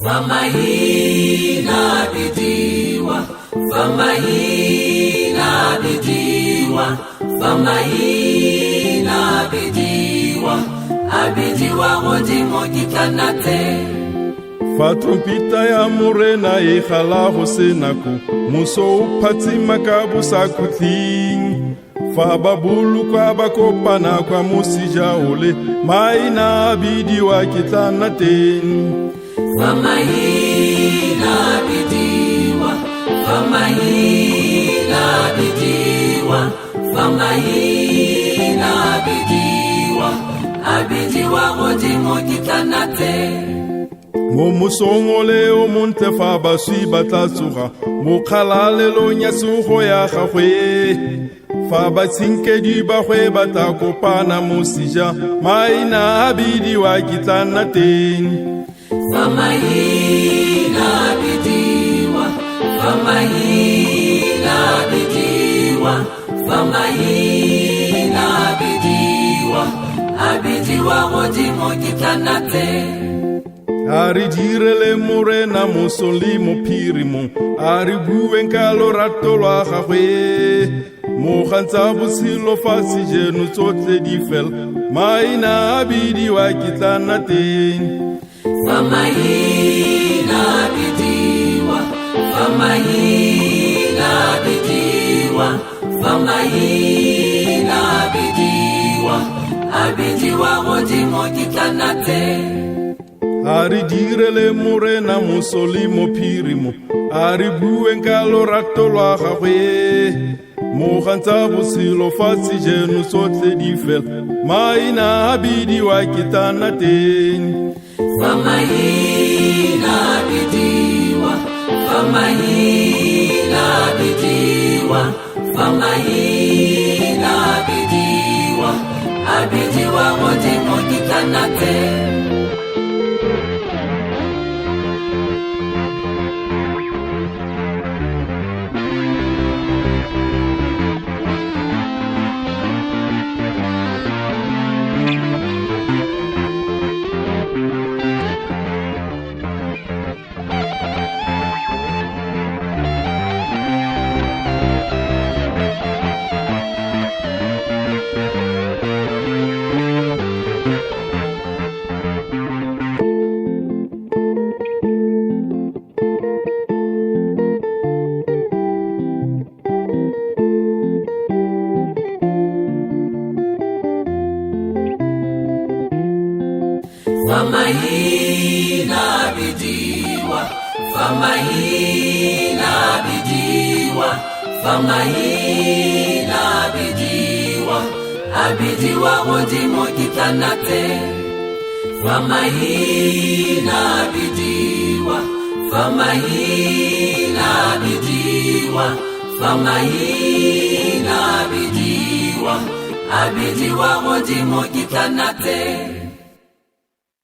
Famahina bidiwa, famahina bidiwa, famahina bidiwa, abidiwa rodimo kitanate. Fa trompita ya morena e khala go senako, muso o phatsima ka bosakhutleng. Fa babulu kwa bakopana kwa mosija ole, maina bidiwa kitanateng. Famahina bidiwa, famahina bidiwa, famahina bidiwa, abidiwa rodimo kitanate. Mo musongole o monte fa baswi batatsuga, mo khalalelo nyasugo ya gagwe. Fa batsinkedi ba gwe batakopana mosija, maina bidiwa kitanateng. Famahina bidiwa, famahina bidiwa, famahina bidiwa, abidiwa rodimo kitanate. Ari direle morena mosoli mo phirimo, ari bueng ka lorato lwa gagwe. Mo gantsa botshelo fatshe jeno tsotlhe di fel, maina bidiwa kitanateng. Famahina bidiwa, famahina bidiwa, famahina bidiwa, abidiwa rodimo kitanate. Ari direle morena mosoli mo phirimo, ari bueng ka lorato lwa gagwe. Mo gantsa botshelo fatshe jeno tsotlhe di fel, maina bidiwa kitanateng. Famahina bidiwa, famahina bidiwa, famahina bidiwa, abidiwa rodimo kitanate. Famahina bidiwa, famahina bidiwa, famahina bidiwa, abidiwa rodimo kitanate. Famahina bidiwa, famahina bidiwa, famahina bidiwa, abidiwa rodimo kitanate.